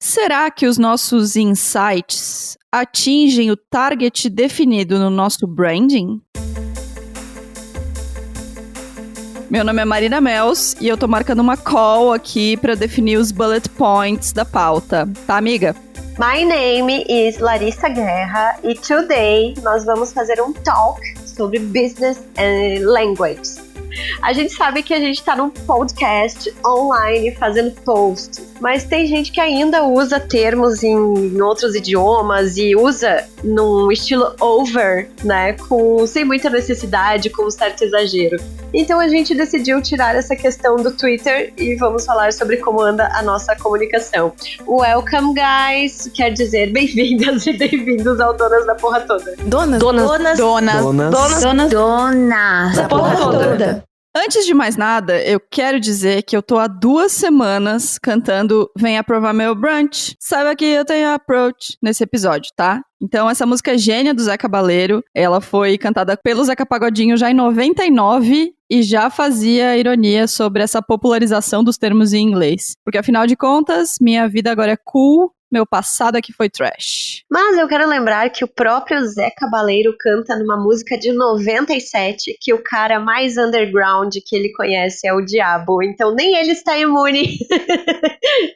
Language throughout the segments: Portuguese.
Será que os nossos insights atingem o target definido no nosso branding? Meu nome é Marina Mels e eu tô marcando uma call aqui para definir os bullet points da pauta, tá, amiga? My name is Larissa Guerra e today nós vamos fazer um talk sobre business and language. A gente sabe que a gente tá num podcast online fazendo posts, mas tem gente que ainda usa termos em outros idiomas e usa num estilo over, né, sem muita necessidade, com um certo exagero. Então a gente decidiu tirar essa questão do Twitter e vamos falar sobre como anda a nossa comunicação. Welcome, guys! Quer dizer, bem-vindas e bem-vindos ao Donas da Porra Toda. Donas da Porra Toda. Antes de mais nada, eu quero dizer que eu tô há 2 semanas cantando Vem Aprovar Meu Brunch. Saiba que eu tenho approach nesse episódio, tá? Então, essa música é gênia do Zé Cabaleiro. Ela foi cantada pelo Zeca Pagodinho já em 99 e já fazia ironia sobre essa popularização dos termos em inglês. Porque, afinal de contas, minha vida agora é cool, meu passado aqui foi trash. Mas eu quero lembrar que o próprio Zé Cabaleiro canta numa música de 97 que o cara mais underground que ele conhece é o Diabo. Então nem ele está imune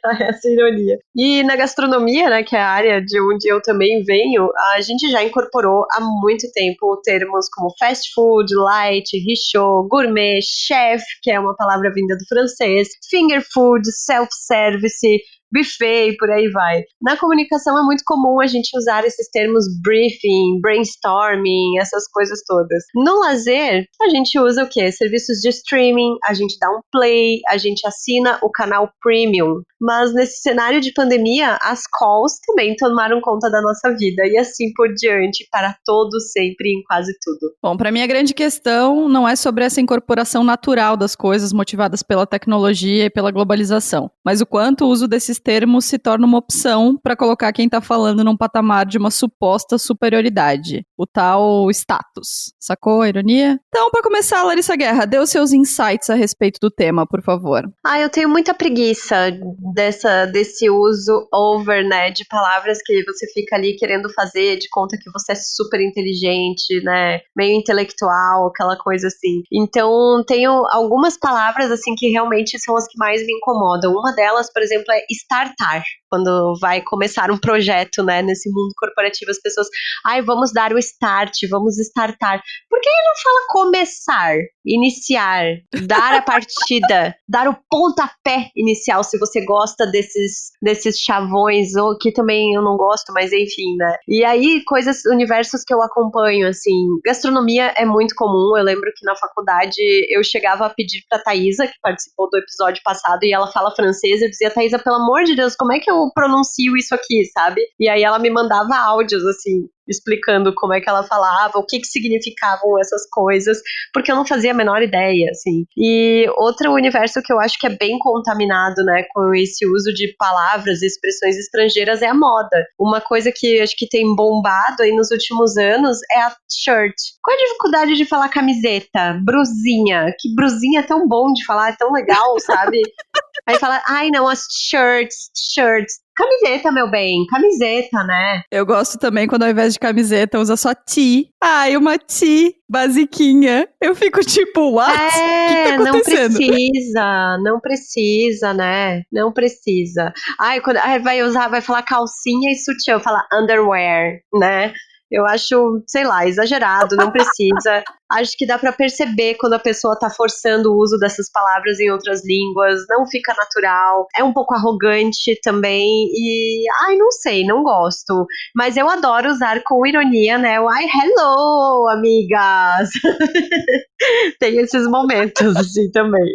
a essa ironia. E na gastronomia, né, que é a área de onde eu também venho, a gente já incorporou há muito tempo termos como fast food, light, richot, gourmet, chef, que é uma palavra vinda do francês, finger food, self-service, buffet e por aí vai. Na comunicação é muito comum a gente usar esses termos briefing, brainstorming, essas coisas todas. No lazer, a gente usa o quê? Serviços de streaming, a gente dá um play, a gente assina o canal premium. Mas nesse cenário de pandemia, as calls também tomaram conta da nossa vida e assim por diante, para todos, sempre, em quase tudo. Bom, para mim a grande questão não é sobre essa incorporação natural das coisas motivadas pela tecnologia e pela globalização, mas o quanto o uso desses termos se torna uma opção para colocar quem tá falando num patamar de uma suposta superioridade, o tal status. Sacou a ironia? Então, para começar, Larissa Guerra, dê os seus insights a respeito do tema, por favor. Eu tenho muita preguiça desse uso over, né, de palavras que você fica ali querendo fazer de conta que você é super inteligente, né, meio intelectual, aquela coisa assim. Então, tenho algumas palavras, assim, que realmente são as que mais me incomodam. Uma delas, por exemplo, é startar. Quando vai começar um projeto, né, nesse mundo corporativo, as pessoas, vamos dar o start, vamos startar. Por que ele não fala começar, iniciar, dar a partida, dar o pontapé inicial, se você gosta desses chavões, ou que também eu não gosto, mas enfim, né. E aí, universos que eu acompanho, assim, gastronomia é muito comum. Eu lembro que na faculdade eu chegava a pedir pra Thaisa, que participou do episódio passado, e ela fala francês, eu dizia, Thaisa, pelo amor de Deus, como é que eu pronuncio isso aqui, sabe? E aí ela me mandava áudios, assim, explicando como é que ela falava, o que significavam essas coisas, porque eu não fazia a menor ideia, assim. E outro universo que eu acho que é bem contaminado, né, com esse uso de palavras e expressões estrangeiras é a moda. Uma coisa que acho que tem bombado aí nos últimos anos é a shirt. Qual a dificuldade de falar camiseta? Brusinha. Que brusinha é tão bom de falar, é tão legal, sabe? Aí fala, não, as shirts. Camiseta, meu bem, camiseta, né? Eu gosto também quando ao invés de camiseta usa só tee. Uma tee basiquinha. Eu fico tipo, what? O que tá acontecendo? Não precisa, né? Não precisa. Quando vai falar calcinha e sutiã, fala underwear, né? Eu acho, sei lá, exagerado, não precisa. Acho que dá pra perceber quando a pessoa tá forçando o uso dessas palavras em outras línguas, não fica natural, é um pouco arrogante também e, não sei, não gosto. Mas eu adoro usar com ironia, né, hello, amigas! Tem esses momentos, assim, também.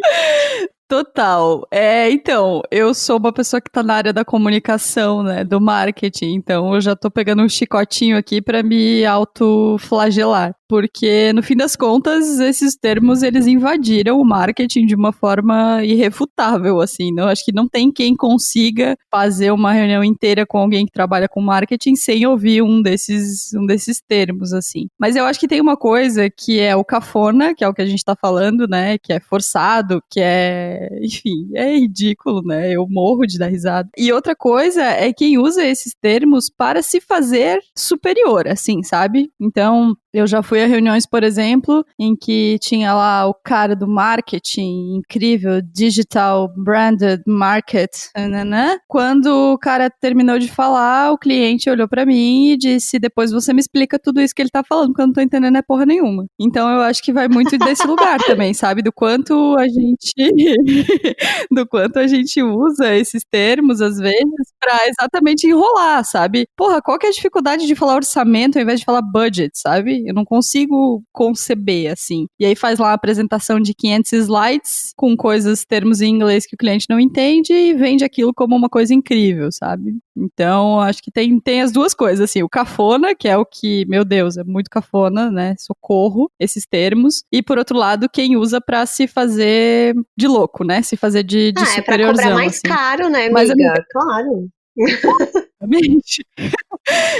Total. Então, eu sou uma pessoa que tá na área da comunicação, né, do marketing, então eu já tô pegando um chicotinho aqui pra me autoflagelar, porque no fim das contas, esses termos, eles invadiram o marketing de uma forma irrefutável, assim, acho que não tem quem consiga fazer uma reunião inteira com alguém que trabalha com marketing sem ouvir um desses termos, assim. Mas eu acho que tem uma coisa que é o cafona, que é o que a gente tá falando, né, que é forçado, que é enfim, é ridículo, né? Eu morro de dar risada. E outra coisa é quem usa esses termos para se fazer superior, assim, sabe? Então, eu já fui a reuniões, por exemplo, em que tinha lá o cara do marketing incrível, digital branded market, né? Quando o cara terminou de falar, o cliente olhou pra mim e disse: depois você me explica tudo isso que ele tá falando, porque eu não tô entendendo é porra nenhuma. Então eu acho que vai muito desse lugar também, sabe? Do quanto a gente do quanto a gente usa esses termos às vezes pra exatamente enrolar, sabe? Porra, qual que é a dificuldade de falar orçamento ao invés de falar budget, sabe? Eu não consigo conceber assim. E aí faz lá uma apresentação de 500 slides com coisas, termos em inglês que o cliente não entende e vende aquilo como uma coisa incrível, sabe? Então, acho que tem as duas coisas, assim, o cafona, que é o que, meu Deus, é muito cafona, né? Socorro, esses termos. E, por outro lado, quem usa pra se fazer de louco, né? Se fazer de É pra cobrar superiorzão, mais assim. caro, né, Mas, amiga, amiga? Claro. obviamente.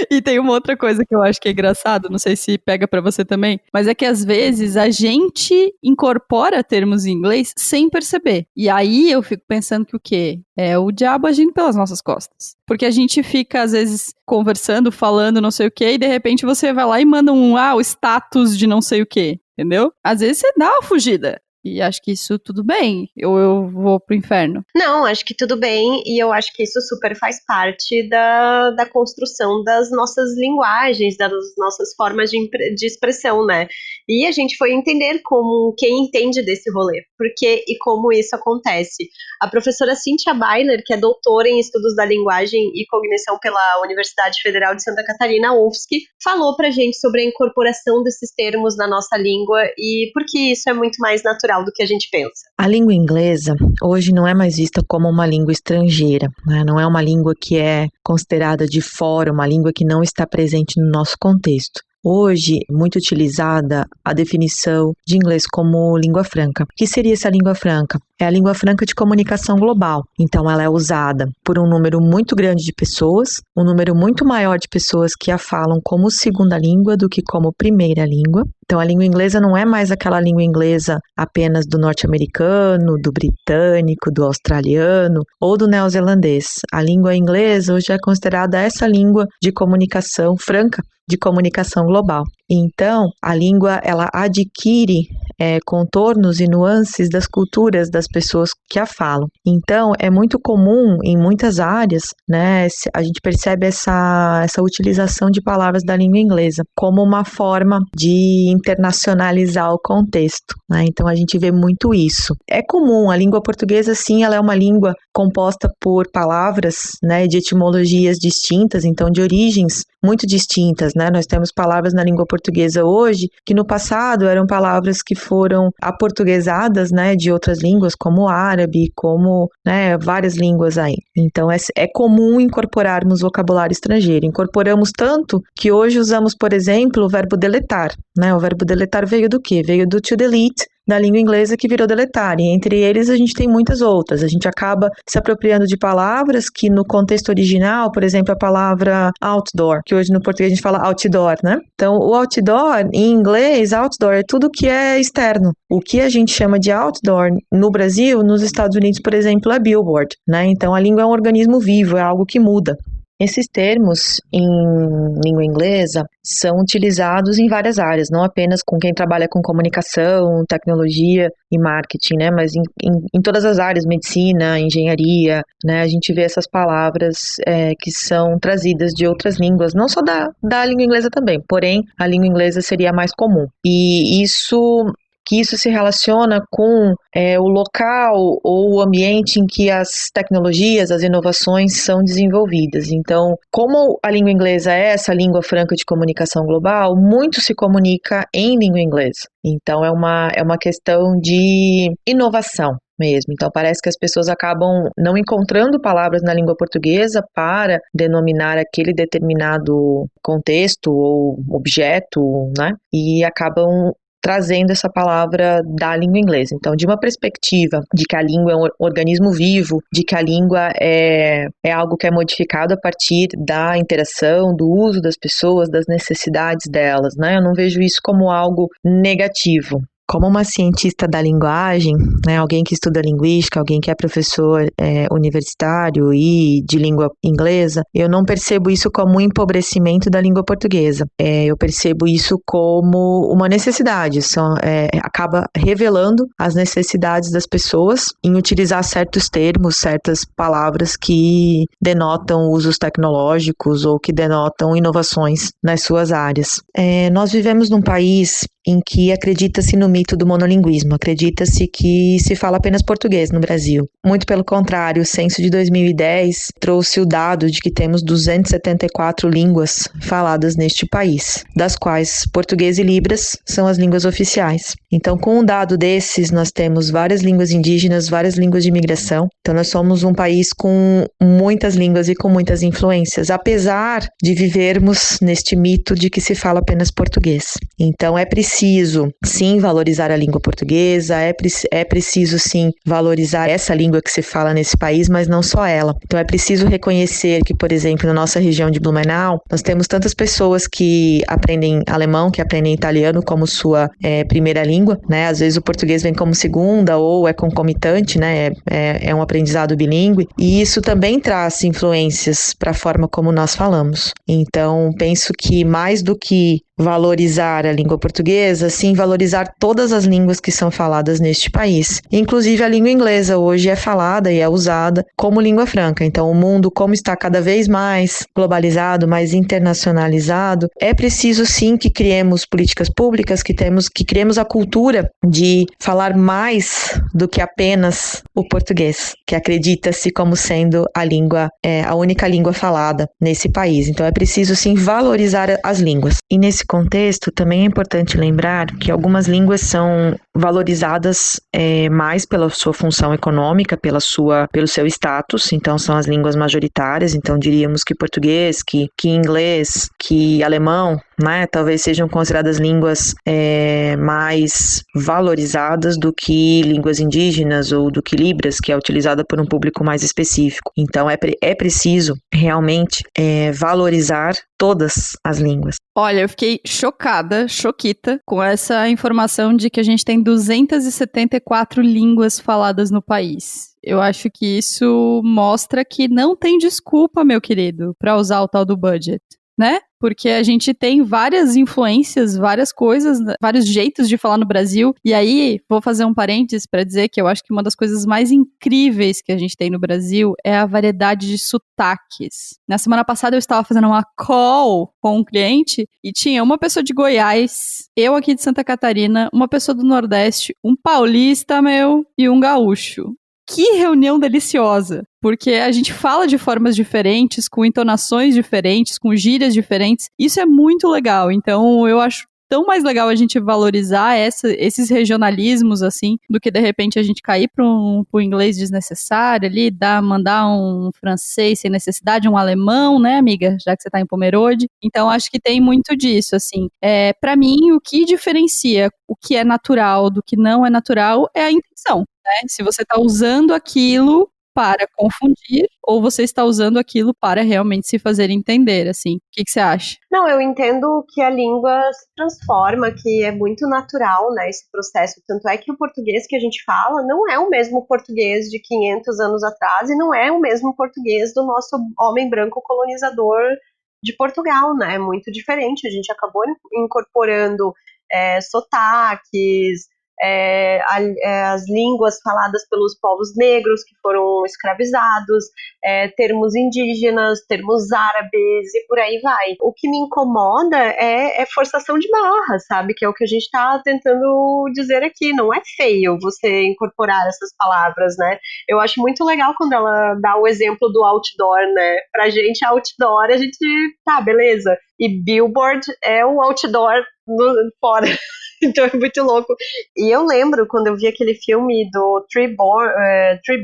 E tem uma outra coisa que eu acho que é engraçado, não sei se pega pra você também, mas é que às vezes a gente incorpora termos em inglês sem perceber. E aí eu fico pensando que o quê? É o diabo agindo pelas nossas costas. Porque a gente fica, às vezes, conversando, falando não sei o quê, e de repente você vai lá e manda o status de não sei o quê, entendeu? Às vezes você dá uma fugida. E acho que isso tudo bem, ou eu vou pro inferno. Não, acho que tudo bem, e eu acho que isso super faz parte da construção das nossas linguagens, das nossas formas de expressão, né? E a gente foi entender como quem entende desse rolê, porque e como isso acontece. A professora Cynthia Byler, que é doutora em estudos da linguagem e cognição pela Universidade Federal de Santa Catarina, UFSC, falou pra gente sobre a incorporação desses termos na nossa língua e por que isso é muito mais natural do que a gente pensa. A língua inglesa hoje não é mais vista como uma língua estrangeira, né? Não é uma língua que é considerada de fora, uma língua que não está presente no nosso contexto. Hoje, muito utilizada a definição de inglês como língua franca. O que seria essa língua franca? É a língua franca de comunicação global. Então, ela é usada por um número muito grande de pessoas, um número muito maior de pessoas que a falam como segunda língua do que como primeira língua. Então, a língua inglesa não é mais aquela língua inglesa apenas do norte-americano, do britânico, do australiano ou do neozelandês. A língua inglesa hoje é considerada essa língua de comunicação franca, de comunicação global. Então, a língua, ela adquire contornos e nuances das culturas das pessoas que a falam. Então, é muito comum em muitas áreas, né, a gente percebe essa utilização de palavras da língua inglesa como uma forma de internacionalizar o contexto, né? Então, a gente vê muito isso. É comum, a língua portuguesa, sim, ela é uma língua composta por palavras, né, de etimologias distintas, então de origens muito distintas, né? Nós temos palavras na língua portuguesa hoje que no passado eram palavras que foram aportuguesadas, né, de outras línguas, como o árabe, como, né, várias línguas aí. Então, é comum incorporarmos vocabulário estrangeiro. Incorporamos tanto que hoje usamos, por exemplo, o verbo deletar, né? O verbo deletar veio do quê? Veio do to delete, da língua inglesa, que virou deletar, e entre eles a gente tem muitas outras. A gente acaba se apropriando de palavras que no contexto original, por exemplo, a palavra outdoor, que hoje no português a gente fala outdoor, né? Então, o outdoor, em inglês, outdoor é tudo que é externo. O que a gente chama de outdoor no Brasil, nos Estados Unidos, por exemplo, é billboard, né? Então, a língua é um organismo vivo, é algo que muda. Esses termos em língua inglesa são utilizados em várias áreas, não apenas com quem trabalha com comunicação, tecnologia e marketing, né? Mas em todas as áreas, medicina, engenharia, né? A gente vê essas palavras que são trazidas de outras línguas, não só da língua inglesa também, porém a língua inglesa seria a mais comum. E isso se relaciona com o local ou o ambiente em que as tecnologias, as inovações são desenvolvidas. Então, como a língua inglesa é essa língua franca de comunicação global, muito se comunica em língua inglesa. Então, é uma questão de inovação mesmo. Então, parece que as pessoas acabam não encontrando palavras na língua portuguesa para denominar aquele determinado contexto ou objeto, né? E acabam trazendo essa palavra da língua inglesa. Então, de uma perspectiva de que a língua é um organismo vivo, de que a língua é algo que é modificado a partir da interação, do uso das pessoas, das necessidades delas, né? Eu não vejo isso como algo negativo. como uma cientista da linguagem, né, alguém que estuda linguística, alguém que é professor universitário e de língua inglesa, eu não percebo isso como um empobrecimento da língua portuguesa. Eu percebo isso como uma necessidade, acaba revelando as necessidades das pessoas em utilizar certos termos, certas palavras que denotam usos tecnológicos ou que denotam inovações nas suas áreas. Nós vivemos num país em que acredita-se no mito do monolinguismo, acredita-se que se fala apenas português no Brasil. Muito pelo contrário, o censo de 2010 trouxe o dado de que temos 274 línguas faladas neste país, das quais português e Libras são as línguas oficiais. Então, com um dado desses, nós temos várias línguas indígenas, várias línguas de imigração. Então, nós somos um país com muitas línguas e com muitas influências, apesar de vivermos neste mito de que se fala apenas português. Então, é preciso, sim, valorizar a língua portuguesa, é preciso, sim, valorizar essa língua que se fala nesse país, mas não só ela. Então, é preciso reconhecer que, por exemplo, na nossa região de Blumenau, nós temos tantas pessoas que aprendem alemão, que aprendem italiano como sua primeira língua, né? Às vezes o português vem como segunda ou é concomitante, né? É um aprendizado bilíngue, e isso também traz influências para a forma como nós falamos. Então, penso que mais do que valorizar a língua portuguesa, sim, valorizar todas as línguas que são faladas neste país. Inclusive a língua inglesa hoje é falada e é usada como língua franca. Então o mundo, como está cada vez mais globalizado, mais internacionalizado, é preciso sim que criemos políticas públicas, que criemos a cultura de falar mais do que apenas o português, que acredita-se como sendo a única língua falada nesse país. Então é preciso sim valorizar as línguas. E nesse contexto, também é importante lembrar que algumas línguas são valorizadas mais pela sua função econômica, pelo seu status, então são as línguas majoritárias, então diríamos que português, que inglês, que alemão, né, talvez sejam consideradas línguas mais valorizadas do que línguas indígenas ou do que Libras, que é utilizada por um público mais específico. Então é preciso realmente valorizar todas as línguas. Olha, eu fiquei choquita com essa informação de que a gente tem 274 línguas faladas no país. Eu acho que isso mostra que não tem desculpa, meu querido, para usar o tal do budget, né? Porque a gente tem várias influências, várias coisas, vários jeitos de falar no Brasil. E aí, vou fazer um parênteses para dizer que eu acho que uma das coisas mais incríveis que a gente tem no Brasil é a variedade de sotaques. Na semana passada eu estava fazendo uma call com um cliente e tinha uma pessoa de Goiás, eu aqui de Santa Catarina, uma pessoa do Nordeste, um paulista, e um gaúcho. Que reunião deliciosa, porque a gente fala de formas diferentes, com entonações diferentes, com gírias diferentes. Isso é muito legal. Então, eu acho tão mais legal a gente valorizar esses regionalismos, assim, do que, de repente, a gente cair pro inglês desnecessário ali, mandar um francês sem necessidade, um alemão, né, amiga? Já que você tá em Pomerode. Então, acho que tem muito disso, assim. Para mim, o que diferencia o que é natural do que não é natural é a intenção. Se você está usando aquilo para confundir ou você está usando aquilo para realmente se fazer entender, assim. O que você acha? Não, eu entendo que a língua se transforma, que é muito natural, né, esse processo. Tanto é que o português que a gente fala não é o mesmo português de 500 anos atrás e não é o mesmo português do nosso homem branco colonizador de Portugal, né? É muito diferente. A gente acabou incorporando sotaques, as línguas faladas pelos povos negros que foram escravizados, termos indígenas, termos árabes e por aí vai. O que me incomoda é forçação de barra, sabe? Que é o que a gente está tentando dizer aqui. Não é feio você incorporar essas palavras, né? Eu acho muito legal quando ela dá o exemplo do outdoor, né? Pra gente, outdoor, a gente, tá, beleza. E billboard é o outdoor fora. Então é muito louco. E eu lembro quando eu vi aquele filme do Three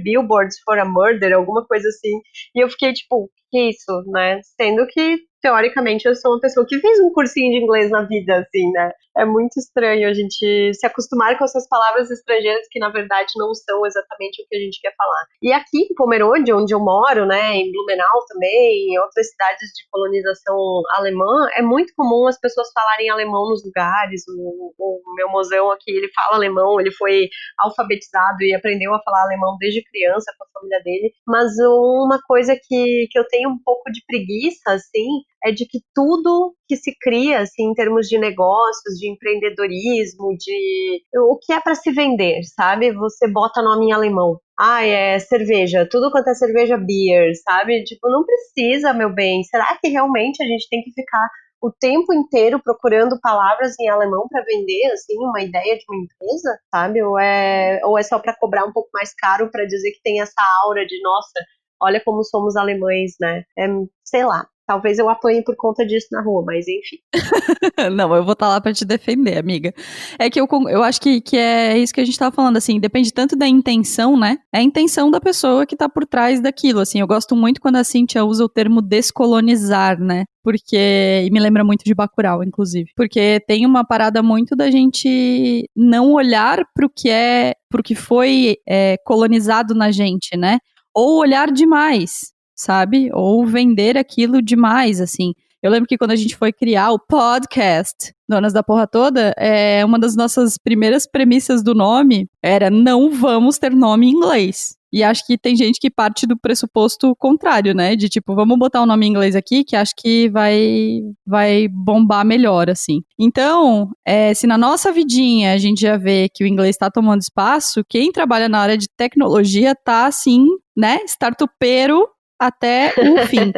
Billboards for a Murder, alguma coisa assim, e eu fiquei tipo, que isso, né? Sendo que, teoricamente, eu sou uma pessoa que fez um cursinho de inglês na vida, assim, né? É muito estranho a gente se acostumar com essas palavras estrangeiras que, na verdade, não são exatamente o que a gente quer falar. E aqui em Pomerode, onde eu moro, né, em Blumenau também, em outras cidades de colonização alemã, é muito comum as pessoas falarem alemão nos lugares. O meu mozão aqui, ele fala alemão, ele foi alfabetizado e aprendeu a falar alemão desde criança com a família dele. Mas uma coisa que eu tenho um pouco de preguiça, assim, é de que tudo que se cria, assim, em termos de negócios, de empreendedorismo, de o que é para se vender, sabe? Você bota nome em alemão. É cerveja, tudo quanto é cerveja, beer, sabe? Tipo, não precisa, meu bem. Será que realmente a gente tem que ficar o tempo inteiro procurando palavras em alemão para vender, assim, uma ideia de uma empresa, sabe? Ou é só para cobrar um pouco mais caro para dizer que tem essa aura de, nossa, olha como somos alemães, né? Sei lá. Talvez eu apanhe por conta disso na rua, mas enfim. Não, eu vou estar lá pra te defender, amiga. É que eu acho que é isso que a gente tava falando, assim, depende tanto da intenção, né? É a intenção da pessoa que tá por trás daquilo, assim. Eu gosto muito quando a Cíntia usa o termo descolonizar, né? E me lembra muito de Bacurau, inclusive. Porque tem uma parada muito da gente não olhar pro que foi colonizado na gente, né? Ou olhar demais, sabe? Ou vender aquilo demais, assim. Eu lembro que quando a gente foi criar o podcast Donas da Porra Toda, uma das nossas primeiras premissas do nome era não vamos ter nome em inglês. E acho que tem gente que parte do pressuposto contrário, né? De tipo, vamos botar um nome em inglês aqui que acho que vai bombar melhor, assim. Então, se na nossa vidinha a gente já vê que o inglês tá tomando espaço, quem trabalha na área de tecnologia tá, assim, né? Startupeiro até o fim.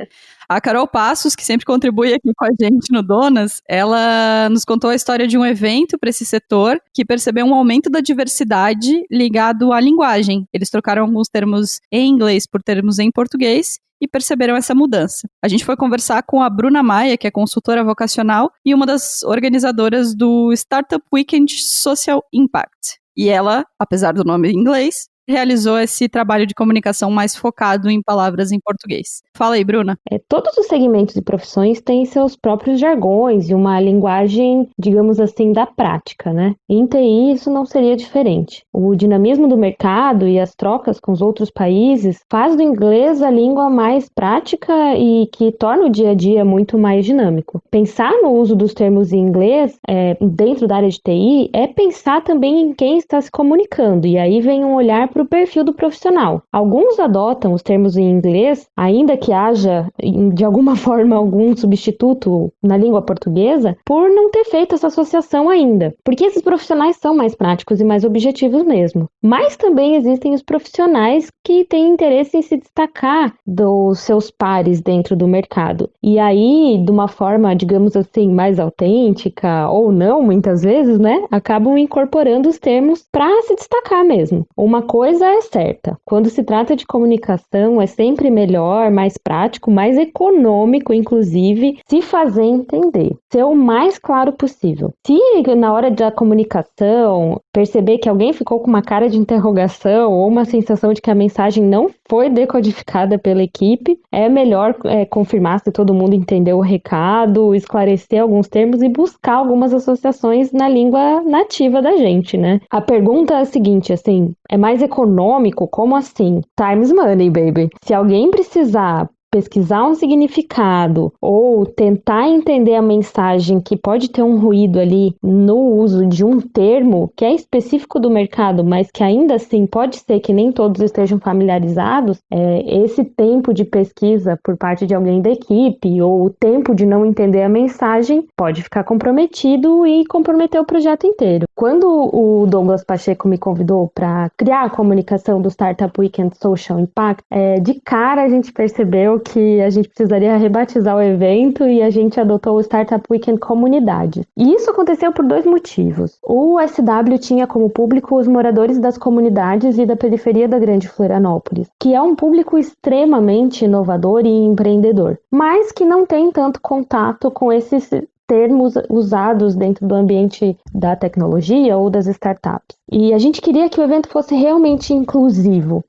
A Carol Passos, que sempre contribui aqui com a gente no Donas, ela nos contou a história de um evento para esse setor que percebeu um aumento da diversidade ligado à linguagem. Eles trocaram alguns termos em inglês por termos em português e perceberam essa mudança. A gente foi conversar com a Bruna Maia, que é consultora vocacional e uma das organizadoras do Startup Weekend Social Impact. E ela, apesar do nome em inglês, realizou esse trabalho de comunicação mais focado em palavras em português. Fala aí, Bruna. Todos os segmentos e profissões têm seus próprios jargões e uma linguagem, digamos assim, da prática, né? Em TI isso não seria diferente. O dinamismo do mercado e as trocas com os outros países faz do inglês a língua mais prática e que torna o dia a dia muito mais dinâmico. Pensar no uso dos termos em inglês dentro da área de TI é pensar também em quem está se comunicando, e aí vem um olhar para o perfil do profissional. Alguns adotam os termos em inglês, ainda que haja, de alguma forma, algum substituto na língua portuguesa, por não ter feito essa associação ainda. Porque esses profissionais são mais práticos e mais objetivos mesmo. Mas também existem os profissionais que têm interesse em se destacar dos seus pares dentro do mercado. E aí, de uma forma, digamos assim, mais autêntica, ou não, muitas vezes, né? Acabam incorporando os termos para se destacar mesmo. Uma coisa é certa, quando se trata de comunicação é sempre melhor, mais prático, mais econômico, inclusive, se fazer entender, ser o mais claro possível. Se na hora da comunicação perceber que alguém ficou com uma cara de interrogação ou uma sensação de que a mensagem não foi decodificada pela equipe, é melhor confirmar se todo mundo entendeu o recado, esclarecer alguns termos e buscar algumas associações na língua nativa da gente, né? A pergunta é a seguinte, assim, é mais econômico? Como assim? Time's money, baby. Se alguém precisar pesquisar um significado ou tentar entender a mensagem que pode ter um ruído ali no uso de um termo que é específico do mercado, mas que ainda assim pode ser que nem todos estejam familiarizados, esse tempo de pesquisa por parte de alguém da equipe ou o tempo de não entender a mensagem pode ficar comprometido e comprometer o projeto inteiro. Quando o Douglas Pacheco me convidou para criar a comunicação do Startup Weekend Social Impact, de cara a gente percebeu que a gente precisaria rebatizar o evento e a gente adotou o Startup Weekend Comunidade. E isso aconteceu por 2 motivos. O SW tinha como público os moradores das comunidades e da periferia da Grande Florianópolis, que é um público extremamente inovador e empreendedor, mas que não tem tanto contato com esses termos usados dentro do ambiente da tecnologia ou das startups. E a gente queria que o evento fosse realmente inclusivo.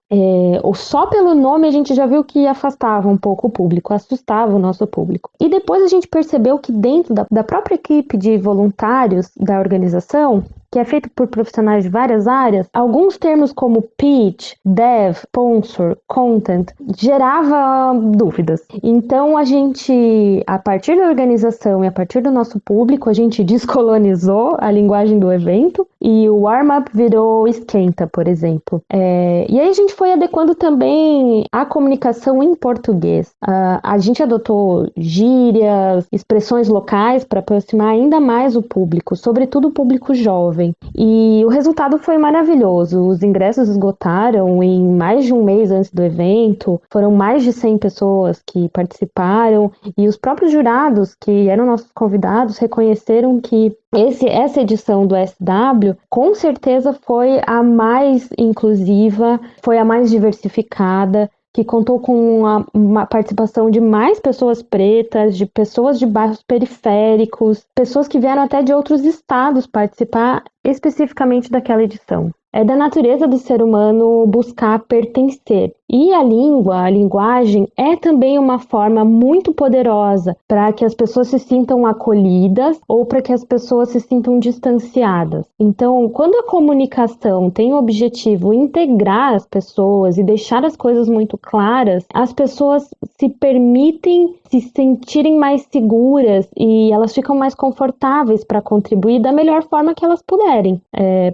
Ou só pelo nome a gente já viu que afastava um pouco o público, assustava o nosso público. E depois a gente percebeu que dentro da própria equipe de voluntários da organização, que é feito por profissionais de várias áreas, alguns termos como pitch, dev, sponsor, content, gerava dúvidas. Então a gente, a partir da organização e a partir do nosso público, a gente descolonizou a linguagem do evento e o warm-up virou esquenta, por exemplo. E aí a gente foi adequando também a comunicação em português. A gente adotou gírias, expressões locais para aproximar ainda mais o público, sobretudo o público jovem. E o resultado foi maravilhoso. Os ingressos esgotaram em mais de um mês antes do evento. Foram mais de 100 pessoas que participaram e os próprios jurados, que eram nossos convidados, reconheceram que essa edição do SW com certeza foi a mais inclusiva, foi a mais diversificada, que contou com uma participação de mais pessoas pretas, de pessoas de bairros periféricos, pessoas que vieram até de outros estados participar especificamente daquela edição. É da natureza do ser humano buscar pertencer. E a linguagem é também uma forma muito poderosa para que as pessoas se sintam acolhidas ou para que as pessoas se sintam distanciadas. Então, quando a comunicação tem o objetivo integrar as pessoas e deixar as coisas muito claras, as pessoas se permitem se sentirem mais seguras e elas ficam mais confortáveis para contribuir da melhor forma que elas puderem.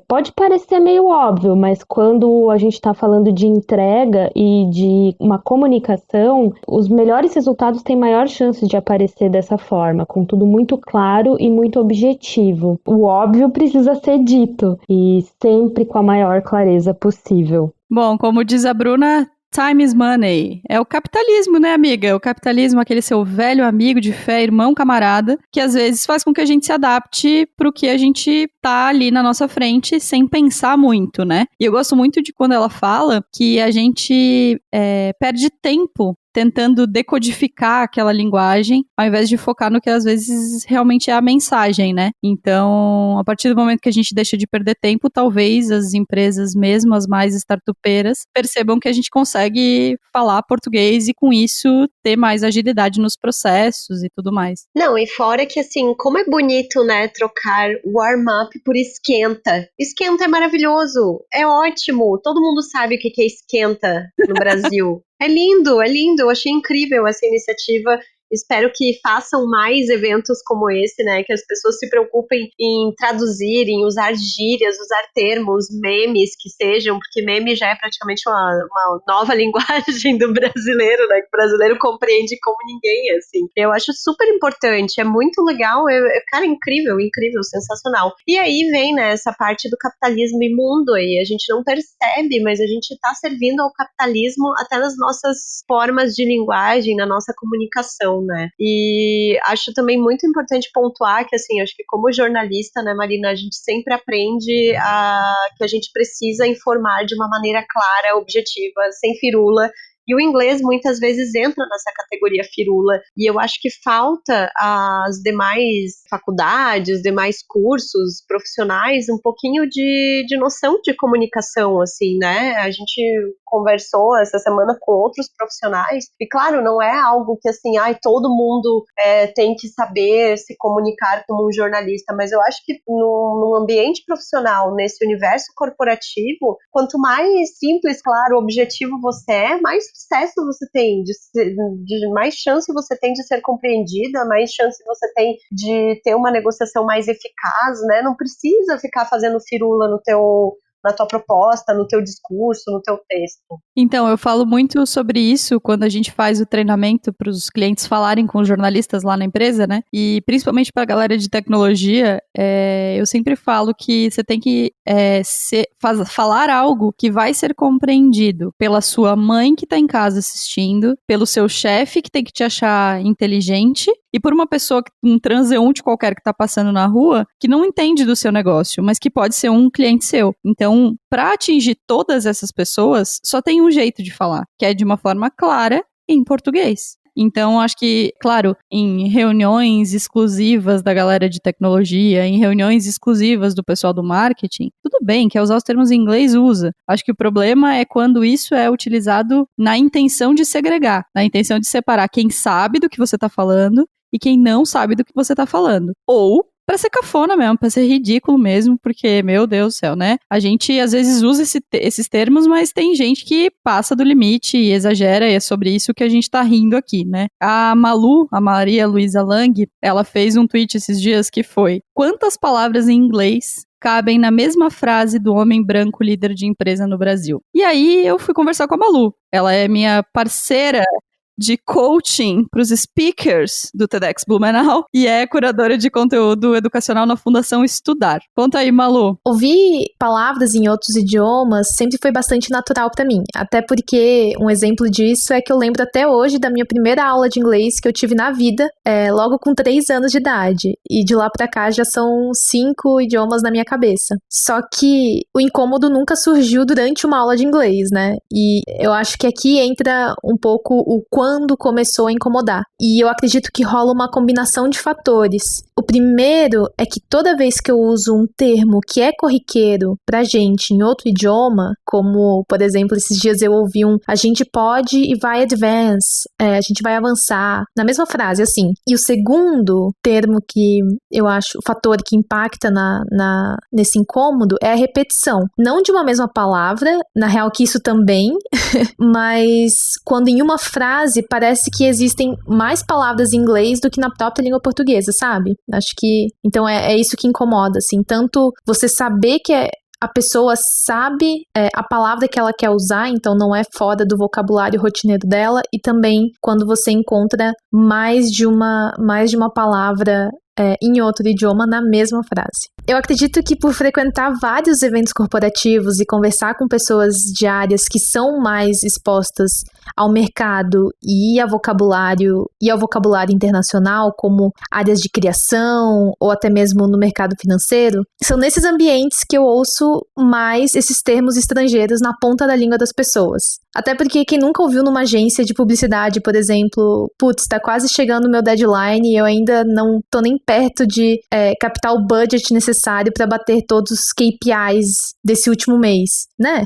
Pode parecer meio óbvio, mas quando a gente está falando de entrega e de uma comunicação, os melhores resultados têm maior chance de aparecer dessa forma, com tudo muito claro e muito objetivo. O óbvio precisa ser dito e sempre com a maior clareza possível. Bom, como diz a Bruna, time is money. É o capitalismo, né, amiga? O capitalismo, aquele seu velho amigo de fé, irmão, camarada, que às vezes faz com que a gente se adapte pro que a gente tá ali na nossa frente sem pensar muito, né? E eu gosto muito de quando ela fala que a gente perde tempo tentando decodificar aquela linguagem, ao invés de focar no que às vezes realmente é a mensagem, né? Então, a partir do momento que a gente deixa de perder tempo, talvez as empresas, mesmo as mais startupeiras, percebam que a gente consegue falar português e com isso ter mais agilidade nos processos e tudo mais. Não, e fora que assim, como é bonito, né, trocar warm-up por esquenta. Esquenta é maravilhoso, é ótimo, todo mundo sabe o que é esquenta no Brasil. É lindo, eu achei incrível essa iniciativa. Espero que façam mais eventos como esse, né? Que as pessoas se preocupem em traduzir, em usar gírias, usar termos, memes que sejam, porque meme já é praticamente uma nova linguagem do brasileiro, né? Que o brasileiro compreende como ninguém, assim. Eu acho super importante, é muito legal, cara, incrível, sensacional. E aí vem, né, essa parte do capitalismo imundo aí, a gente não percebe, mas a gente tá servindo ao capitalismo até nas nossas formas de linguagem, na nossa comunicação, né? E acho também muito importante pontuar que, assim, acho que como jornalista, né, Marina, a gente sempre aprende que a gente precisa informar de uma maneira clara, objetiva, sem firula. E o inglês muitas vezes entra nessa categoria firula. E eu acho que falta às demais faculdades, demais cursos profissionais, um pouquinho de noção de comunicação, assim, né? A gente conversou essa semana com outros profissionais. E, claro, não é algo que, assim, todo mundo tem que saber se comunicar como um jornalista. Mas eu acho que num ambiente profissional, nesse universo corporativo, quanto mais simples, claro, objetivo você é, mais sucesso você tem, mais chance você tem de ser compreendida, mais chance você tem de ter uma negociação mais eficaz, né? Não precisa ficar fazendo firula na tua proposta, no teu discurso, no teu texto. Então, eu falo muito sobre isso quando a gente faz o treinamento para os clientes falarem com os jornalistas lá na empresa, né? E principalmente para a galera de tecnologia, eu sempre falo que você tem que falar algo que vai ser compreendido pela sua mãe que está em casa assistindo, pelo seu chefe que tem que te achar inteligente e por uma pessoa, um transeunte qualquer que está passando na rua, que não entende do seu negócio, mas que pode ser um cliente seu. Então, para atingir todas essas pessoas, só tem um jeito de falar, que é de uma forma clara em português. Então, acho que, claro, em reuniões exclusivas da galera de tecnologia, em reuniões exclusivas do pessoal do marketing, tudo bem, quer usar os termos em inglês, usa. Acho que o problema é quando isso é utilizado na intenção de segregar, na intenção de separar quem sabe do que você tá falando e quem não sabe do que você tá falando. Ou pra ser cafona mesmo, pra ser ridículo mesmo, porque, meu Deus do céu, né? A gente, às vezes, usa esses termos, mas tem gente que passa do limite e exagera, e é sobre isso que a gente tá rindo aqui, né? A Malu, a Maria Luísa Lang, ela fez um tweet esses dias que foi: quantas palavras em inglês cabem na mesma frase do homem branco líder de empresa no Brasil? E aí eu fui conversar com a Malu. Ela é minha parceira de coaching para os speakers do TEDx Blumenau e é curadora de conteúdo educacional na Fundação Estudar. Conta aí, Malu. Ouvir palavras em outros idiomas sempre foi bastante natural para mim, até porque um exemplo disso é que eu lembro até hoje da minha primeira aula de inglês que eu tive na vida, logo com 3 anos de idade, e de lá para cá já são 5 idiomas na minha cabeça. Só que o incômodo nunca surgiu durante uma aula de inglês, né? E eu acho que aqui entra um pouco o quando começou a incomodar. E eu acredito que rola uma combinação de fatores. O primeiro é que toda vez que eu uso um termo que é corriqueiro pra gente em outro idioma, como, por exemplo, esses dias eu ouvi a gente pode e vai advance, a gente vai avançar, na mesma frase, assim. E o segundo termo que eu acho, o fator que impacta nesse incômodo é a repetição. Não de uma mesma palavra, na real que isso também, mas quando em uma frase parece que existem mais palavras em inglês do que na própria língua portuguesa, sabe? Acho que, então é isso que incomoda, assim, tanto você saber que a pessoa sabe a palavra que ela quer usar, então não é fora do vocabulário rotineiro dela, e também quando você encontra mais de uma palavra em outro idioma na mesma frase. Eu acredito que por frequentar vários eventos corporativos e conversar com pessoas de áreas que são mais expostas ao mercado e ao vocabulário internacional, como áreas de criação ou até mesmo no mercado financeiro, são nesses ambientes que eu ouço mais esses termos estrangeiros na ponta da língua das pessoas. Até porque quem nunca ouviu numa agência de publicidade, por exemplo, putz, tá quase chegando o meu deadline e eu ainda não tô nem perto de captar o budget necessário para bater todos os KPIs desse último mês, né?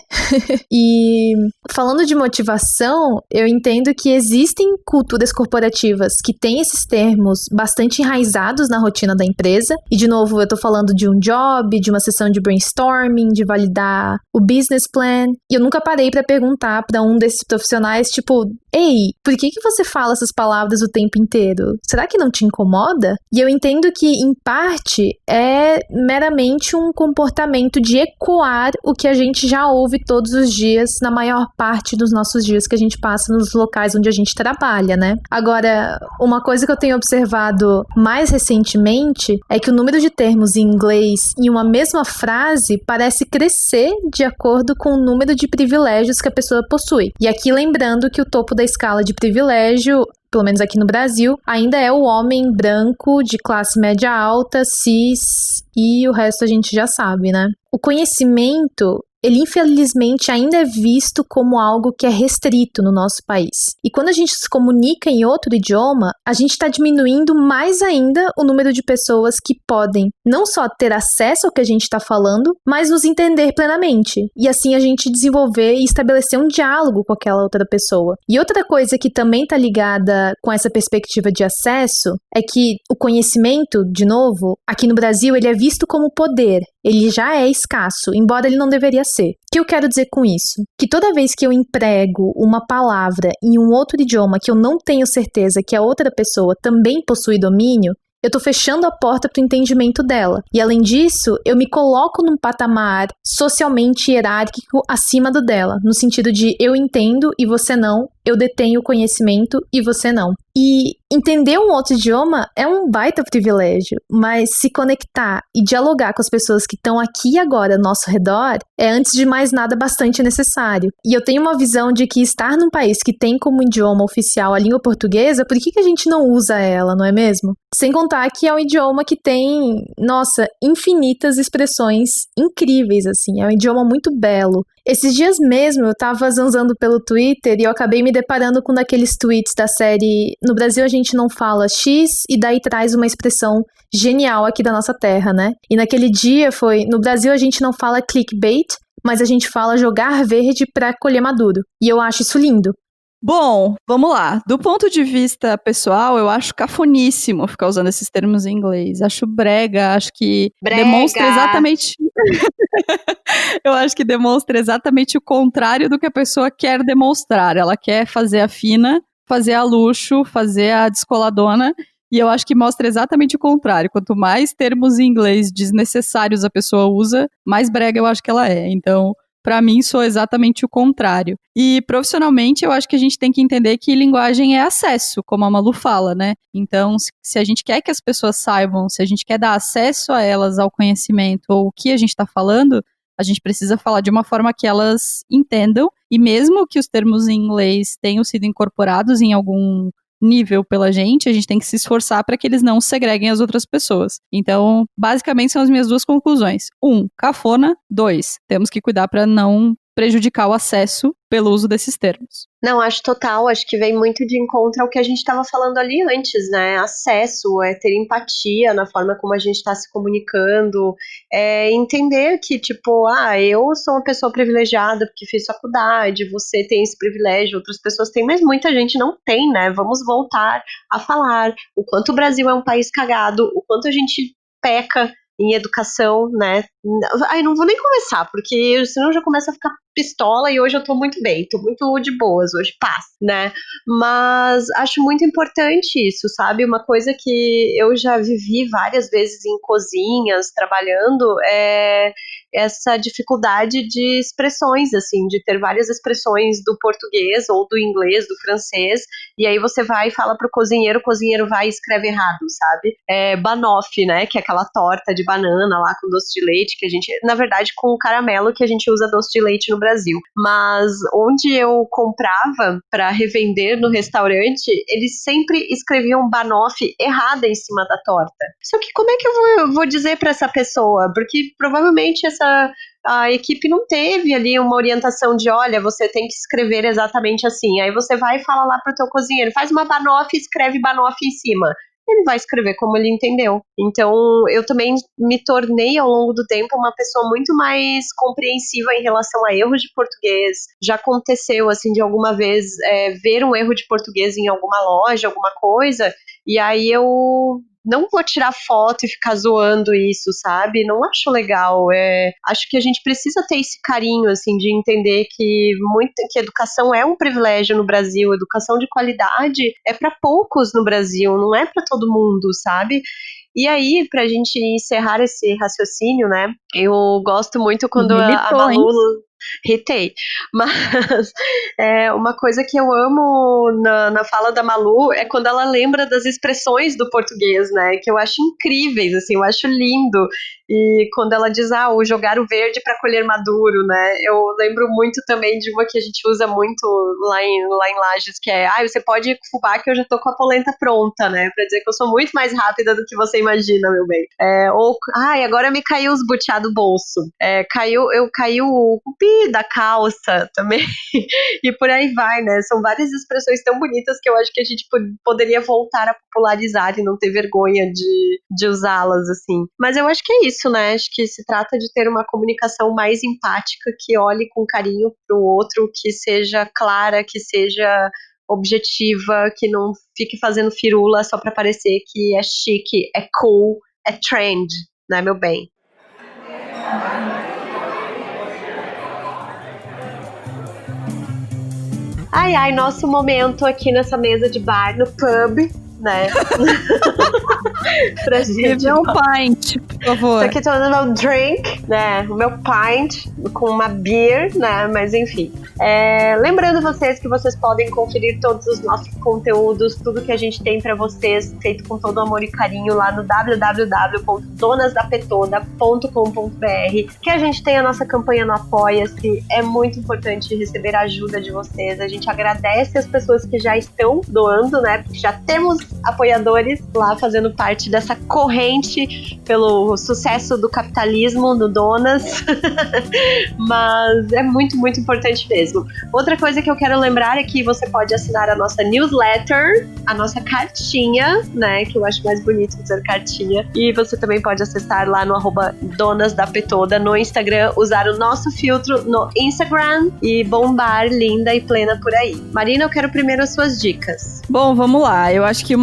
E falando de motivação, eu entendo que existem culturas corporativas que têm esses termos bastante enraizados na rotina da empresa. E, de novo, eu tô falando de um job, de uma sessão de brainstorming, de validar o business plan. E eu nunca parei para perguntar para um desses profissionais, tipo, ei, por que você fala essas palavras o tempo inteiro? Será que não te incomoda? E eu entendo que, em parte, é meramente um comportamento de ecoar o que a gente já ouve todos os dias, na maior parte dos nossos dias que a gente passa nos locais onde a gente trabalha, né? Agora, uma coisa que eu tenho observado mais recentemente é que o número de termos em inglês em uma mesma frase parece crescer de acordo com o número de privilégios que a pessoa possui. E aqui lembrando que o topo da escala de privilégio, pelo menos aqui no Brasil, ainda é o homem branco de classe média alta, cis, e o resto a gente já sabe, né? O conhecimento, ele infelizmente ainda é visto como algo que é restrito no nosso país. E quando a gente se comunica em outro idioma, a gente está diminuindo mais ainda o número de pessoas que podem não só ter acesso ao que a gente está falando, mas nos entender plenamente. E assim a gente desenvolver e estabelecer um diálogo com aquela outra pessoa. E outra coisa que também está ligada com essa perspectiva de acesso é que o conhecimento, de novo, aqui no Brasil, ele é visto como poder. Ele já é escasso, embora ele não deveria ser. O que eu quero dizer com isso? Que toda vez que eu emprego uma palavra em um outro idioma que eu não tenho certeza que a outra pessoa também possui domínio, eu tô fechando a porta pro entendimento dela. E além disso, eu me coloco num patamar socialmente hierárquico acima do dela, no sentido de eu entendo e você não, eu detenho o conhecimento e você não. E entender um outro idioma é um baita privilégio, mas se conectar e dialogar com as pessoas que estão aqui e agora ao nosso redor é, antes de mais nada, bastante necessário. E eu tenho uma visão de que estar num país que tem como idioma oficial a língua portuguesa, por que a gente não usa ela, não é mesmo? Sem contar que é um idioma que tem, nossa, infinitas expressões incríveis, assim. É um idioma muito belo. Esses dias mesmo eu tava zanzando pelo Twitter e eu acabei me deparando com daqueles tweets da série "No Brasil a gente não fala X" e daí traz uma expressão genial aqui da nossa terra, né? E naquele dia foi "No Brasil a gente não fala clickbait, mas a gente fala jogar verde pra colher maduro". E eu acho isso lindo. Bom, vamos lá. Do ponto de vista pessoal, eu acho cafoníssimo ficar usando esses termos em inglês. Acho brega, acho que demonstra exatamente... Eu acho que demonstra exatamente o contrário do que a pessoa quer demonstrar. Ela quer fazer a fina, fazer a luxo, fazer a descoladona, e eu acho que mostra exatamente o contrário. Quanto mais termos em inglês desnecessários a pessoa usa, mais brega eu acho que ela é. Então, pra mim, sou exatamente o contrário. E profissionalmente, eu acho que a gente tem que entender que linguagem é acesso, como a Malu fala, né? Então, se a gente quer que as pessoas saibam, se a gente quer dar acesso a elas ao conhecimento ou o que a gente está falando, a gente precisa falar de uma forma que elas entendam. E mesmo que os termos em inglês tenham sido incorporados em algum nível pela gente, a gente tem que se esforçar para que eles não segreguem as outras pessoas. Então, basicamente são as minhas duas conclusões. 1, cafona. 2, temos que cuidar para não prejudicar o acesso pelo uso desses termos. Não, acho total, acho que vem muito de encontro ao que a gente estava falando ali antes, né? Acesso, ter empatia na forma como a gente está se comunicando, entender que, tipo, eu sou uma pessoa privilegiada porque fiz faculdade, você tem esse privilégio, outras pessoas têm, mas muita gente não tem, né? Vamos voltar a falar o quanto o Brasil é um país cagado, o quanto a gente peca em educação, né? Não vou nem começar, porque senão já começa a ficar pistola e hoje eu tô muito bem, tô muito de boas hoje, paz, né? Mas acho muito importante isso, sabe? Uma coisa que eu já vivi várias vezes em cozinhas, trabalhando, é essa dificuldade de expressões, assim, de ter várias expressões do português ou do inglês, do francês, e aí você vai e fala pro cozinheiro, o cozinheiro vai e escreve errado, sabe? Banoffee, né? Que é aquela torta de banana lá com doce de leite, que a gente, na verdade, com caramelo que a gente usa doce de leite no Brasil. Mas onde eu comprava para revender no restaurante, eles sempre escreviam banoffee errada em cima da torta. Só que como é que eu vou dizer para essa pessoa? Porque provavelmente a equipe não teve ali uma orientação de, olha, você tem que escrever exatamente assim. Aí você vai e fala lá pro teu cozinheiro, faz uma banoffee e escreve banoffee em cima. Ele vai escrever como ele entendeu. Então, eu também me tornei, ao longo do tempo, uma pessoa muito mais compreensiva em relação a erros de português. Já aconteceu, assim, de alguma vez ver um erro de português em alguma loja, alguma coisa, e aí eu não vou tirar foto e ficar zoando isso, sabe? Não acho legal. Acho que a gente precisa ter esse carinho, assim, de entender que educação é um privilégio no Brasil. Educação de qualidade é para poucos no Brasil, não é para todo mundo, sabe? E aí, pra gente encerrar esse raciocínio, né? Eu gosto muito quando a Malu... Ritei, mas uma coisa que eu amo na fala da Malu é quando ela lembra das expressões do português, né, que eu acho incríveis, assim, eu acho lindo, e quando ela diz, o jogar o verde para colher maduro, né, eu lembro muito também de uma que a gente usa muito lá em Lages, que é, você pode fubá que eu já tô com a polenta pronta, né, pra dizer que eu sou muito mais rápida do que você imagina, meu bem, agora me caiu os butiá do bolso, caiu o cupi da calça também, e por aí vai, né? São várias expressões tão bonitas que eu acho que a gente poderia voltar a popularizar e não ter vergonha de usá-las, assim. Mas eu acho que é isso, né? Acho que se trata de ter uma comunicação mais empática, que olhe com carinho pro outro, que seja clara, que seja objetiva, que não fique fazendo firula só pra parecer que é chique, é cool, é trend, né, meu bem? Nosso momento aqui nessa mesa de bar, no pub, né? Pra gente... Meu pint, por favor. Tô aqui tomando meu drink, né? O meu pint com uma beer, né? Mas enfim. Lembrando vocês que vocês podem conferir todos os nossos conteúdos, tudo que a gente tem pra vocês, feito com todo amor e carinho lá no www.donasdapetoda.com.br, que a gente tem a nossa campanha no Apoia-se. É muito importante receber a ajuda de vocês. A gente agradece as pessoas que já estão doando, né? Porque já temos apoiadores lá fazendo parte dessa corrente pelo o sucesso do capitalismo no Donas, mas é muito, muito importante mesmo. Outra coisa que eu quero lembrar é que você pode assinar a nossa newsletter, a nossa cartinha, né, que eu acho mais bonito dizer cartinha, e você também pode acessar lá no @donasdapetoda no Instagram, usar o nosso filtro no Instagram e bombar linda e plena por aí. Marina, eu quero primeiro as suas dicas. Bom, vamos lá. Eu acho que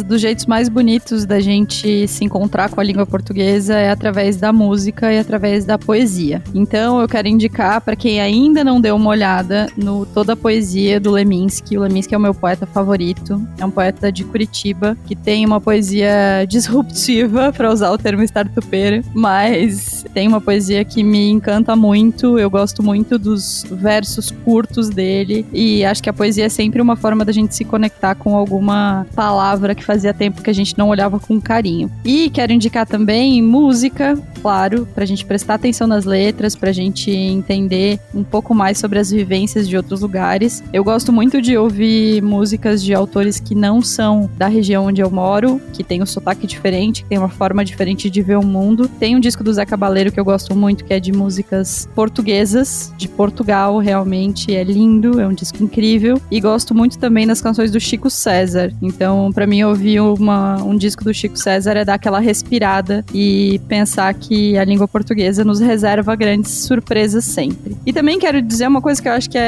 dos jeitos mais bonitos da gente se encontrar com a língua portuguesa é através da música e através da poesia. Então, eu quero indicar para quem ainda não deu uma olhada no Toda a Poesia do Leminski. O Leminski é o meu poeta favorito. É um poeta de Curitiba que tem uma poesia disruptiva, para usar o termo startupeiro, mas tem uma poesia que me encanta muito. Eu gosto muito dos versos curtos dele e acho que a poesia é sempre uma forma da gente se conectar com alguma palavra que fazia tempo que a gente não olhava com carinho. E quero indicar também música, claro, pra gente prestar atenção nas letras, pra gente entender um pouco mais sobre as vivências de outros lugares. Eu gosto muito de ouvir músicas de autores que não são da região onde eu moro, que tem um sotaque diferente, que tem uma forma diferente de ver o mundo. Tem um disco do Zé Cabaleiro que eu gosto muito, que é de músicas portuguesas, de Portugal, realmente é lindo, é um disco incrível. E gosto muito também das canções do Chico César. Então, pra mim, ouvir um disco do Chico César é dar aquela respirada e pensar que a língua portuguesa nos reserva grandes surpresas sempre. E também quero dizer uma coisa que eu acho que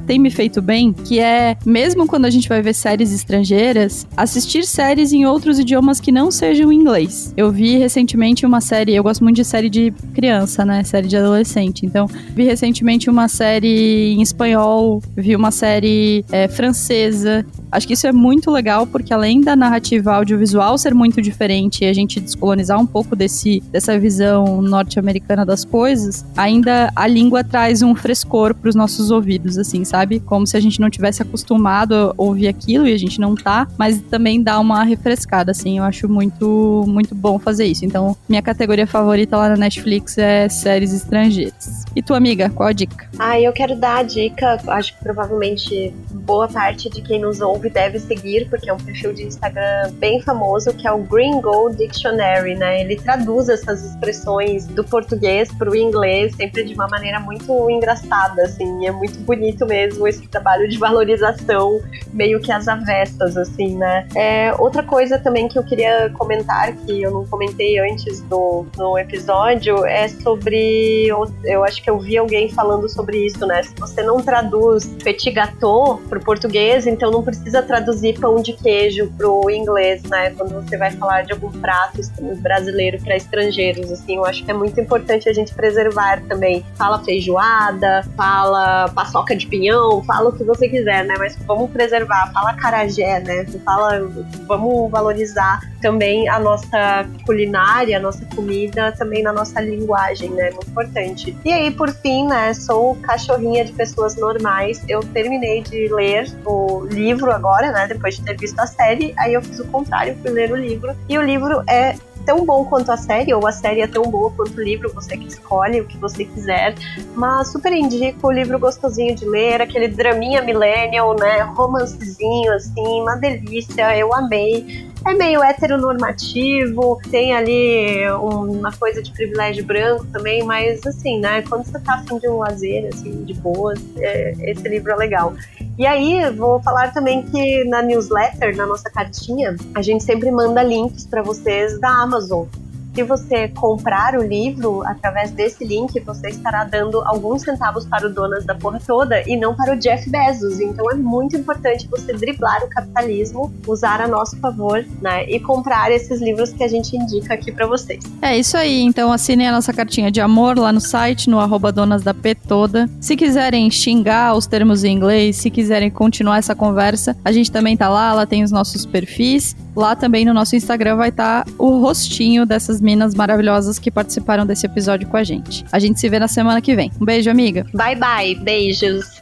tem me feito bem, que é, mesmo quando a gente vai ver séries estrangeiras, assistir séries em outros idiomas que não sejam inglês. Eu vi recentemente uma série, eu gosto muito de série de criança, né? Série de adolescente. Então, vi recentemente uma série em espanhol, vi uma série francesa. Acho que isso é muito legal, porque além da narrativa audiovisual ser muito diferente e a gente descolonizar um pouco dessa visão norte-americana das coisas, ainda a língua traz um frescor para os nossos ouvidos, assim, sabe? Como se a gente não tivesse acostumado a ouvir aquilo e a gente não tá, mas também dá uma refrescada, assim. Eu acho muito, muito bom fazer isso. Então, minha categoria favorita lá na Netflix é séries estrangeiras. E tua amiga, qual a dica? Eu quero dar a dica, acho que provavelmente boa parte de quem nos ouve deve seguir, porque é um perfil de Instagram bem famoso, que é o Gringo Dictionary, né? Ele traduz essas expressões do português para o inglês, sempre de uma maneira muito engraçada, assim, é muito bonito mesmo esse trabalho de valorização, meio que às avessas, assim, né? Outra coisa também que eu queria comentar, que eu não comentei antes no episódio, é sobre, eu acho que eu vi alguém falando sobre isso, né? Se você não traduz petit gâteau pro português, então não precisa traduzir pão de queijo pro inglês, né? Quando você vai falar de algum prato brasileiro para estrangeiros, assim, eu acho que é muito importante a gente preservar também. Fala feijoada, fala paçoca de pinhão, fala o que você quiser, né? Mas vamos preservar, fala acarajé, né? Vamos valorizar também a nossa culinária, a nossa comida, também na nossa linguagem, né? Muito importante. E aí, por fim, né? Sou cachorrinha de pessoas normais. Eu terminei de ler o livro agora, né? Depois de ter visto a série, aí eu fiz o contrário, fui ler o livro. E o livro é tão bom quanto a série, ou a série é tão boa quanto o livro, você que escolhe o que você quiser, mas super indico o livro gostosinho de ler, aquele draminha millennial, né, romancezinho, assim, uma delícia, eu amei. É meio heteronormativo, tem ali uma coisa de privilégio branco também, mas assim, né, quando você tá afim de um lazer, assim, de boas, esse livro é legal. E aí, vou falar também que na newsletter, na nossa cartinha, a gente sempre manda links para vocês da Amazon. Se você comprar o livro, através desse link, você estará dando alguns centavos para o Donas da Porra Toda e não para o Jeff Bezos. Então é muito importante você driblar o capitalismo, usar a nosso favor, né? E comprar esses livros que a gente indica aqui para vocês. É isso aí. Então assinem a nossa cartinha de amor lá no site, no @donasdapetoda. Se quiserem xingar os termos em inglês, se quiserem continuar essa conversa, a gente também tá lá tem os nossos perfis. Lá também no nosso Instagram vai estar o rostinho dessas minas maravilhosas que participaram desse episódio com a gente. A gente se vê na semana que vem. Um beijo, amiga. Bye, bye. Beijos.